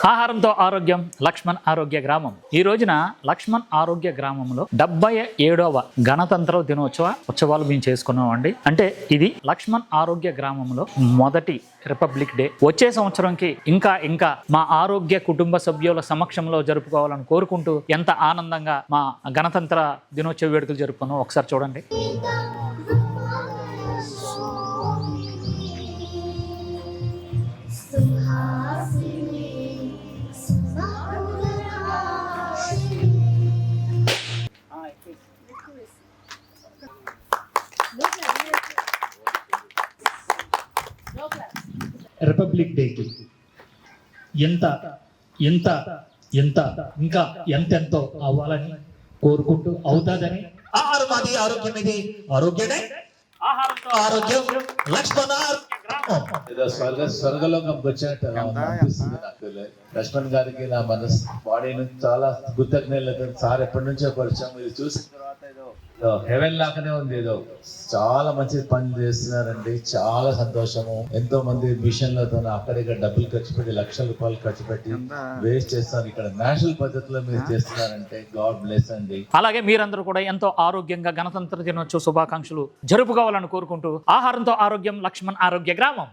ఆహారంతో ఆరోగ్యం లక్ష్మణ్ ఆరోగ్య గ్రామం. ఈ రోజున లక్ష్మణ్ ఆరోగ్య గ్రామంలో 77వ గణతంత్ర దినోత్సవ ఉత్సవాలు మేము చేసుకున్నామండి. అంటే ఇది లక్ష్మణ్ ఆరోగ్య గ్రామంలో మొదటి రిపబ్లిక్ డే. వచ్చే సంవత్సరంకి ఇంకా మా ఆరోగ్య కుటుంబ సభ్యుల సమక్షంలో జరుపుకోవాలని కోరుకుంటూ ఎంత ఆనందంగా మా గణతంత్ర దినోత్సవ వేడుకలు జరుపుకున్నాం ఒకసారి చూడండి. రిపబ్లిక్ డేకి ఎంత ఎంత ఎంత ఇంకా ఎంతెంతో అవ్వాలని కోరుకుంటూ అవుతాదని ఆహారం అది ఆరోగ్యం ఇది ఆరోగ్యమే ఆహారంతో ఆరోగ్యం లక్ష్మణ ఏదో స్వర్గలోకంకి వచ్చినట్టు అనిపిస్తుంది నాకు. లక్ష్మణ్ గారికి నా మనసు బాడీ నుంచి చాలా కృతజ్ఞతలు. సార్ ఎప్పటి నుంచో పరిచయం, ఇది చూసిన తర్వాత ఏదో హెవెన్ లాగానే ఉంది. ఏదో చాలా మంచి పని చేస్తున్నారండి, చాలా సంతోషము. ఎంతో మంది మిషన్లతో అక్కడిక్కడ డబ్బులు ఖర్చు పెట్టి లక్షల రూపాయలు ఖర్చు పెట్టి వేస్ట్ చేస్తున్నారు. ఇక్కడ నేషనల్ పద్ధతిలో మీరు చేస్తున్నారంటే గాడ్ బ్లెస్ అండి. అలాగే మీరందరూ కూడా ఎంతో ఆరోగ్యంగా గణతంత్ర దినోత్సవ శుభాకాంక్షలు జరుపుకోవాలని కోరుకుంటూ ఆహారంతో ఆరోగ్యం లక్ష్మణ్ ఆరోగ్య గ్రామం.